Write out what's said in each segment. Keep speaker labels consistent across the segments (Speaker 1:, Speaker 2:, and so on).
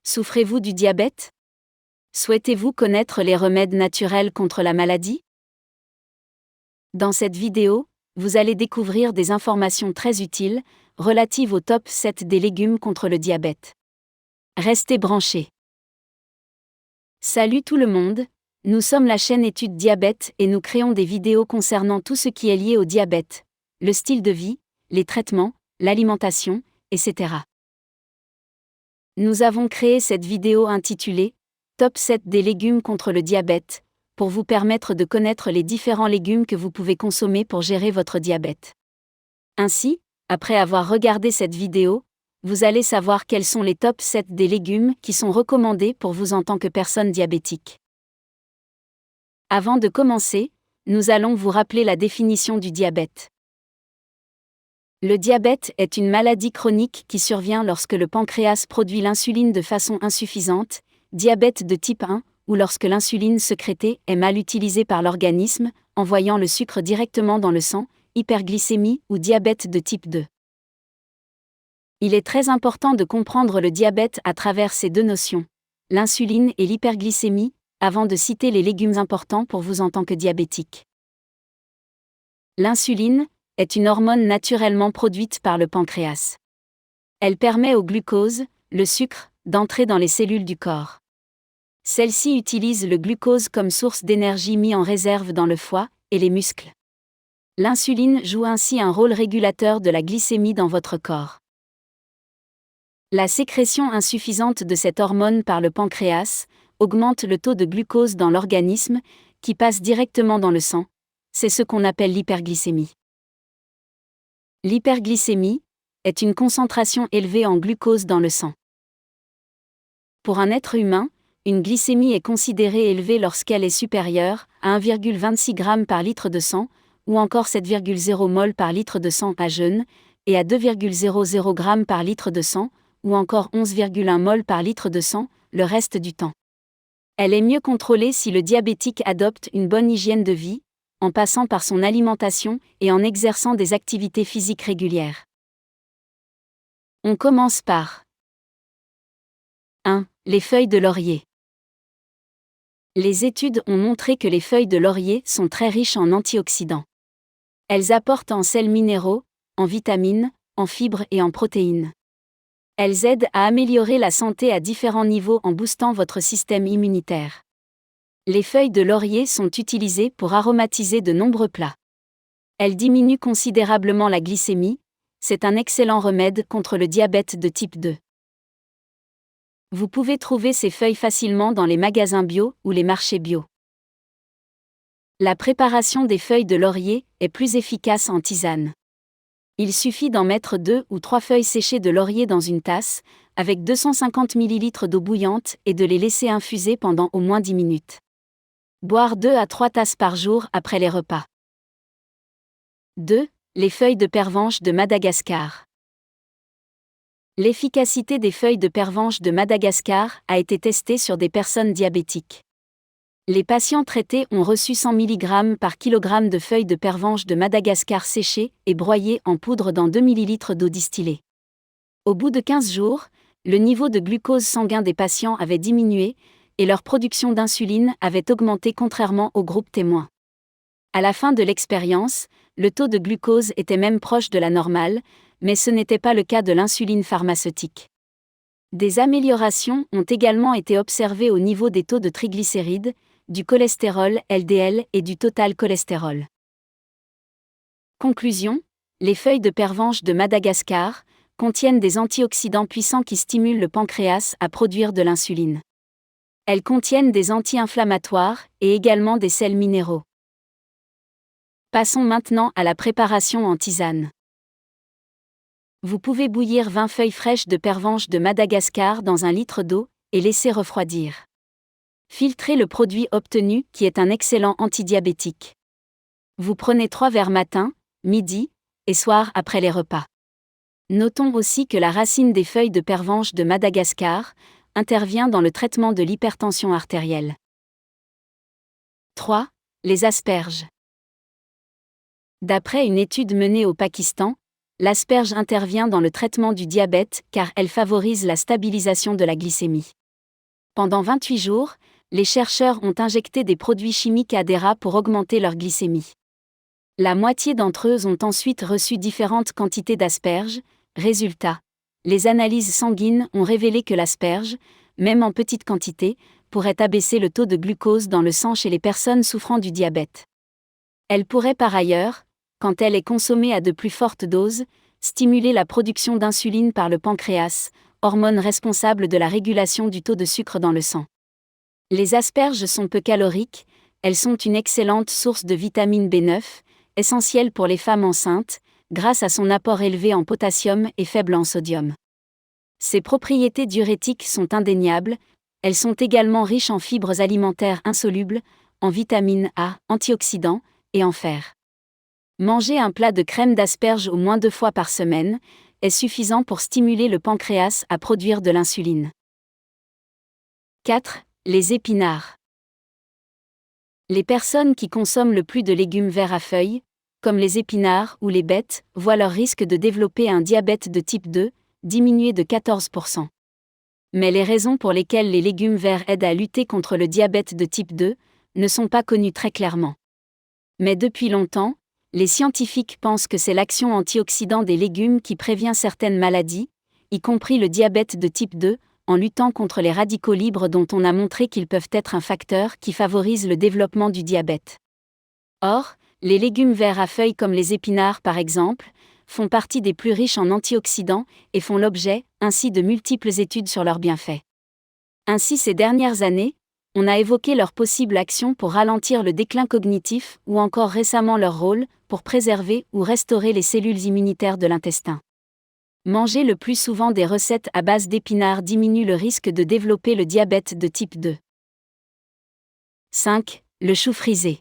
Speaker 1: Souffrez-vous du diabète? Souhaitez-vous connaître les remèdes naturels contre la maladie? Dans cette vidéo, vous allez découvrir des informations très utiles, relatives au top 7 des légumes contre le diabète. Restez branchés. Salut tout le monde, nous sommes la chaîne Études Diabète et nous créons des vidéos concernant tout ce qui est lié au diabète, le style de vie, les traitements, l'alimentation, etc. Nous avons créé cette vidéo intitulée « Top 7 des légumes contre le diabète » pour vous permettre de connaître les différents légumes que vous pouvez consommer pour gérer votre diabète. Ainsi, après avoir regardé cette vidéo, vous allez savoir quels sont les top 7 des légumes qui sont recommandés pour vous en tant que personne diabétique. Avant de commencer, nous allons vous rappeler la définition du diabète. Le diabète est une maladie chronique qui survient lorsque le pancréas produit l'insuline de façon insuffisante, diabète de type 1, ou lorsque l'insuline sécrétée est mal utilisée par l'organisme, envoyant le sucre directement dans le sang, hyperglycémie ou diabète de type 2. Il est très important de comprendre le diabète à travers ces deux notions, l'insuline et l'hyperglycémie, avant de citer les légumes importants pour vous en tant que diabétique. L'insuline est une hormone naturellement produite par le pancréas. Elle permet au glucose, le sucre, d'entrer dans les cellules du corps. Celle-ci utilise le glucose comme source d'énergie mis en réserve dans le foie et les muscles. L'insuline joue ainsi un rôle régulateur de la glycémie dans votre corps. La sécrétion insuffisante de cette hormone par le pancréas augmente le taux de glucose dans l'organisme, qui passe directement dans le sang. C'est ce qu'on appelle l'hyperglycémie. L'hyperglycémie est une concentration élevée en glucose dans le sang. Pour un être humain, une glycémie est considérée élevée lorsqu'elle est supérieure à 1,26 g par litre de sang, ou encore 7,0 mol par litre de sang à jeûne, et à 2,00 g par litre de sang, ou encore 11,1 mol par litre de sang, le reste du temps. Elle est mieux contrôlée si le diabétique adopte une bonne hygiène de vie, en passant par son alimentation et en exerçant des activités physiques régulières. On commence par 1. Les feuilles de laurier. Les études ont montré que les feuilles de laurier sont très riches en antioxydants. Elles apportent en sels minéraux, en vitamines, en fibres et en protéines. Elles aident à améliorer la santé à différents niveaux en boostant votre système immunitaire. Les feuilles de laurier sont utilisées pour aromatiser de nombreux plats. Elles diminuent considérablement la glycémie, c'est un excellent remède contre le diabète de type 2. Vous pouvez trouver ces feuilles facilement dans les magasins bio ou les marchés bio. La préparation des feuilles de laurier est plus efficace en tisane. Il suffit d'en mettre 2 ou 3 feuilles séchées de laurier dans une tasse, avec 250 ml d'eau bouillante et de les laisser infuser pendant au moins 10 minutes. Boire 2 à 3 tasses par jour après les repas. 2. Les feuilles de pervenche de Madagascar. L'efficacité des feuilles de pervenche de Madagascar a été testée sur des personnes diabétiques. Les patients traités ont reçu 100 mg par kg de feuilles de pervenche de Madagascar séchées et broyées en poudre dans 2 ml d'eau distillée. Au bout de 15 jours, le niveau de glucose sanguin des patients avait diminué et leur production d'insuline avait augmenté contrairement au groupe témoin. À la fin de l'expérience, le taux de glucose était même proche de la normale, mais ce n'était pas le cas de l'insuline pharmaceutique. Des améliorations ont également été observées au niveau des taux de triglycérides, du cholestérol LDL et du total cholestérol. Conclusion, les feuilles de pervenche de Madagascar contiennent des antioxydants puissants qui stimulent le pancréas à produire de l'insuline. Elles contiennent des anti-inflammatoires et également des sels minéraux. Passons maintenant à la préparation en tisane. Vous pouvez bouillir 20 feuilles fraîches de pervenche de Madagascar dans 1 litre d'eau et laisser refroidir. Filtrez le produit obtenu qui est un excellent antidiabétique. Vous prenez 3 verres matin, midi et soir après les repas. Notons aussi que la racine des feuilles de pervenche de Madagascar intervient dans le traitement de l'hypertension artérielle. 3. Les asperges. D'après une étude menée au Pakistan, l'asperge intervient dans le traitement du diabète car elle favorise la stabilisation de la glycémie. Pendant 28 jours, les chercheurs ont injecté des produits chimiques à des rats pour augmenter leur glycémie. La moitié d'entre eux ont ensuite reçu différentes quantités d'asperges. Résultat, les analyses sanguines ont révélé que l'asperge, même en petite quantité, pourrait abaisser le taux de glucose dans le sang chez les personnes souffrant du diabète. Elle pourrait par ailleurs, quand elle est consommée à de plus fortes doses, stimuler la production d'insuline par le pancréas, hormone responsable de la régulation du taux de sucre dans le sang. Les asperges sont peu caloriques, elles sont une excellente source de vitamine B9, essentielle pour les femmes enceintes, grâce à son apport élevé en potassium et faible en sodium. Ses propriétés diurétiques sont indéniables, elles sont également riches en fibres alimentaires insolubles, en vitamine A, antioxydants, et en fer. Manger un plat de crème d'asperges au moins 2 fois par semaine est suffisant pour stimuler le pancréas à produire de l'insuline. 4. Les épinards. Les personnes qui consomment le plus de légumes verts à feuilles, comme les épinards ou les bettes, voient leur risque de développer un diabète de type 2 diminuer de 14%. Mais les raisons pour lesquelles les légumes verts aident à lutter contre le diabète de type 2 ne sont pas connues très clairement. Mais depuis longtemps, les scientifiques pensent que c'est l'action antioxydant des légumes qui prévient certaines maladies, y compris le diabète de type 2, en luttant contre les radicaux libres dont on a montré qu'ils peuvent être un facteur qui favorise le développement du diabète. Or, les légumes verts à feuilles comme les épinards par exemple, font partie des plus riches en antioxydants et font l'objet, ainsi de multiples études sur leurs bienfaits. Ainsi ces dernières années, on a évoqué leur possible action pour ralentir le déclin cognitif ou encore récemment leur rôle pour préserver ou restaurer les cellules immunitaires de l'intestin. Manger le plus souvent des recettes à base d'épinards diminue le risque de développer le diabète de type 2. 5. Le chou frisé.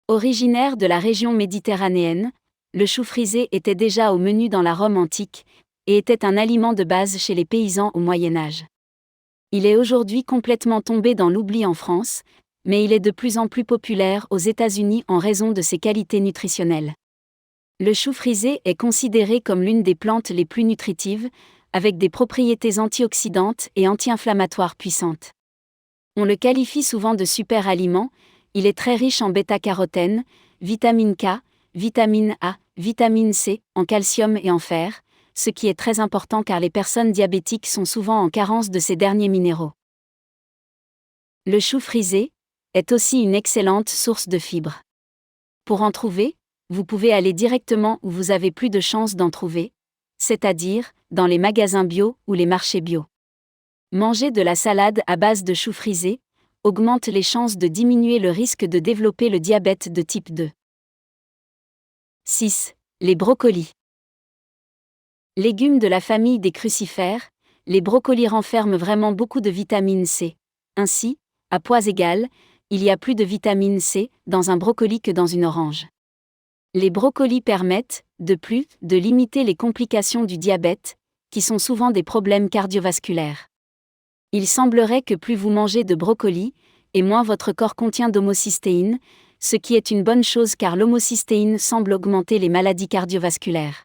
Speaker 1: Originaire de la région méditerranéenne, le chou frisé était déjà au menu dans la Rome antique, et était un aliment de base chez les paysans au Moyen Âge. Il est aujourd'hui complètement tombé dans l'oubli en France, mais il est de plus en plus populaire aux États-Unis en raison de ses qualités nutritionnelles. Le chou frisé est considéré comme l'une des plantes les plus nutritives, avec des propriétés antioxydantes et anti-inflammatoires puissantes. On le qualifie souvent de super aliment, il est très riche en bêta-carotène, vitamine K, vitamine A, vitamine C, en calcium et en fer, ce qui est très important car les personnes diabétiques sont souvent en carence de ces derniers minéraux. Le chou frisé est aussi une excellente source de fibres. Pour en trouver, vous pouvez aller directement où vous avez plus de chances d'en trouver, c'est-à-dire dans les magasins bio ou les marchés bio. Manger de la salade à base de chou frisé augmente les chances de diminuer le risque de développer le diabète de type 2. 6. Les brocolis. Légumes de la famille des crucifères, les brocolis renferment vraiment beaucoup de vitamine C. Ainsi, à poids égal, il y a plus de vitamine C dans un brocoli que dans une orange. Les brocolis permettent, de plus, de limiter les complications du diabète, qui sont souvent des problèmes cardiovasculaires. Il semblerait que plus vous mangez de brocolis, et moins votre corps contient d'homocystéine, ce qui est une bonne chose car l'homocystéine semble augmenter les maladies cardiovasculaires.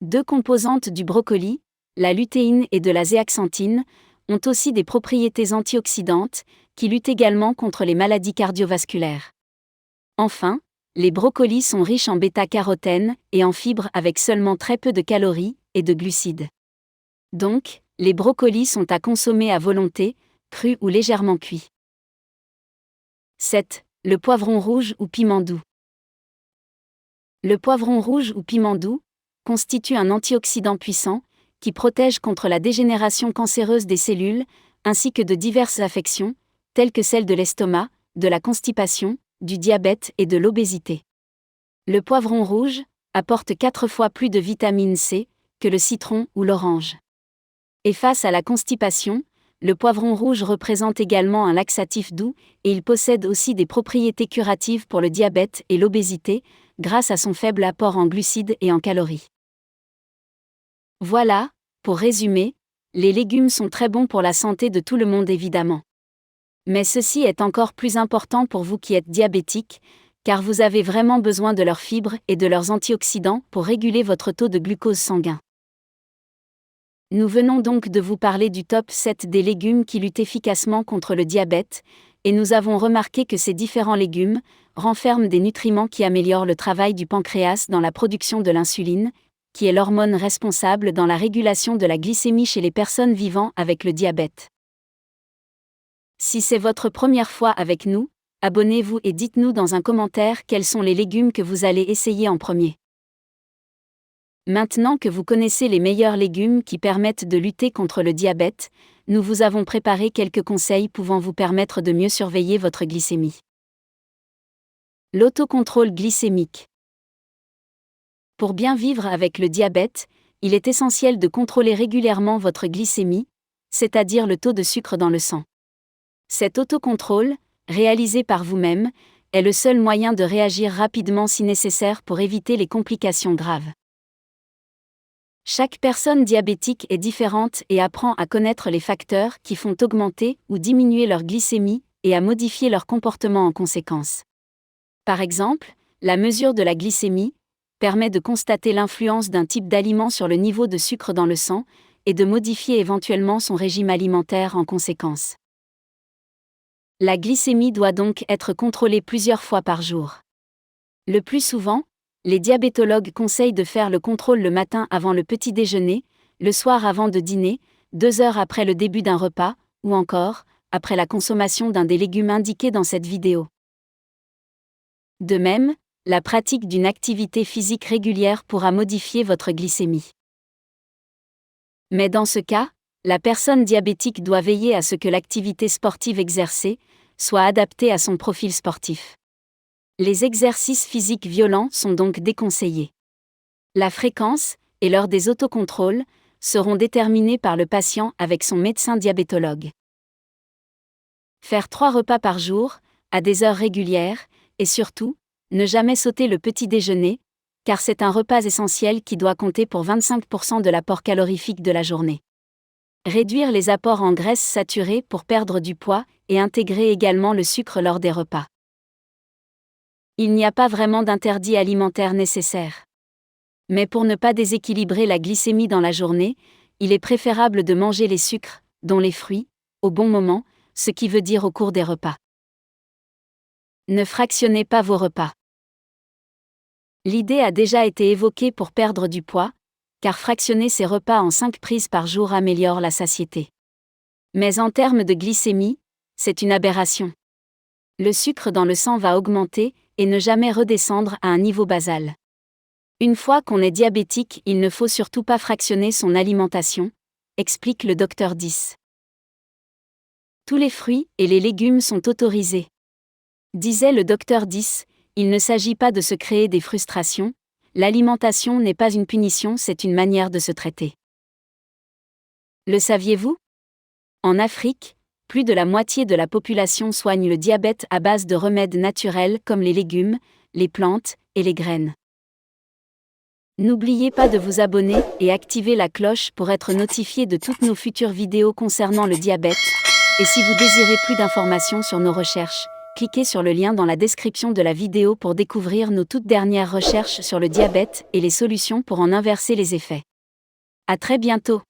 Speaker 1: 2 composantes du brocoli, la lutéine et de la zéaxanthine, ont aussi des propriétés antioxydantes, qui luttent également contre les maladies cardiovasculaires. Enfin, les brocolis sont riches en bêta-carotène et en fibres avec seulement très peu de calories et de glucides. Donc, les brocolis sont à consommer à volonté, crus ou légèrement cuits. 7. Le poivron rouge ou piment doux. Le poivron rouge ou piment doux constitue un antioxydant puissant qui protège contre la dégénération cancéreuse des cellules ainsi que de diverses affections, telles que celles de l'estomac, de la constipation, du diabète et de l'obésité. Le poivron rouge apporte 4 fois plus de vitamine C que le citron ou l'orange. Et face à la constipation, le poivron rouge représente également un laxatif doux et il possède aussi des propriétés curatives pour le diabète et l'obésité, grâce à son faible apport en glucides et en calories. Voilà, pour résumer, les légumes sont très bons pour la santé de tout le monde évidemment. Mais ceci est encore plus important pour vous qui êtes diabétique, car vous avez vraiment besoin de leurs fibres et de leurs antioxydants pour réguler votre taux de glucose sanguin. Nous venons donc de vous parler du top 7 des légumes qui luttent efficacement contre le diabète, et nous avons remarqué que ces différents légumes renferment des nutriments qui améliorent le travail du pancréas dans la production de l'insuline, qui est l'hormone responsable dans la régulation de la glycémie chez les personnes vivant avec le diabète. Si c'est votre première fois avec nous, abonnez-vous et dites-nous dans un commentaire quels sont les légumes que vous allez essayer en premier. Maintenant que vous connaissez les meilleurs légumes qui permettent de lutter contre le diabète, nous vous avons préparé quelques conseils pouvant vous permettre de mieux surveiller votre glycémie. L'autocontrôle glycémique. Pour bien vivre avec le diabète, il est essentiel de contrôler régulièrement votre glycémie, c'est-à-dire le taux de sucre dans le sang. Cet autocontrôle, réalisé par vous-même, est le seul moyen de réagir rapidement si nécessaire pour éviter les complications graves. Chaque personne diabétique est différente et apprend à connaître les facteurs qui font augmenter ou diminuer leur glycémie et à modifier leur comportement en conséquence. Par exemple, la mesure de la glycémie permet de constater l'influence d'un type d'aliment sur le niveau de sucre dans le sang et de modifier éventuellement son régime alimentaire en conséquence. La glycémie doit donc être contrôlée plusieurs fois par jour. Le plus souvent, les diabétologues conseillent de faire le contrôle le matin avant le petit déjeuner, le soir avant de dîner, 2 heures après le début d'un repas, ou encore, après la consommation d'un des légumes indiqués dans cette vidéo. De même, la pratique d'une activité physique régulière pourra modifier votre glycémie. Mais dans ce cas, la personne diabétique doit veiller à ce que l'activité sportive exercée soit adaptée à son profil sportif. Les exercices physiques violents sont donc déconseillés. La fréquence et l'heure des autocontrôles seront déterminés par le patient avec son médecin diabétologue. Faire 3 repas par jour, à des heures régulières, et surtout, ne jamais sauter le petit déjeuner, car c'est un repas essentiel qui doit compter pour 25% de l'apport calorifique de la journée. Réduire les apports en graisses saturées pour perdre du poids et intégrer également le sucre lors des repas. Il n'y a pas vraiment d'interdit alimentaire nécessaire. Mais pour ne pas déséquilibrer la glycémie dans la journée, il est préférable de manger les sucres, dont les fruits, au bon moment, ce qui veut dire au cours des repas. Ne fractionnez pas vos repas. L'idée a déjà été évoquée pour perdre du poids, car fractionner ses repas en 5 prises par jour améliore la satiété. Mais en termes de glycémie, c'est une aberration. Le sucre dans le sang va augmenter et ne jamais redescendre à un niveau basal. Une fois qu'on est diabétique, il ne faut surtout pas fractionner son alimentation, explique le Dr 10. Tous les fruits et les légumes sont autorisés. Disait le Dr 10, il ne s'agit pas de se créer des frustrations, l'alimentation n'est pas une punition, c'est une manière de se traiter. Le saviez-vous ? En Afrique, plus de la moitié de la population soigne le diabète à base de remèdes naturels comme les légumes, les plantes et les graines. N'oubliez pas de vous abonner et activer la cloche pour être notifié de toutes nos futures vidéos concernant le diabète. Et si vous désirez plus d'informations sur nos recherches, cliquez sur le lien dans la description de la vidéo pour découvrir nos toutes dernières recherches sur le diabète et les solutions pour en inverser les effets. À très bientôt!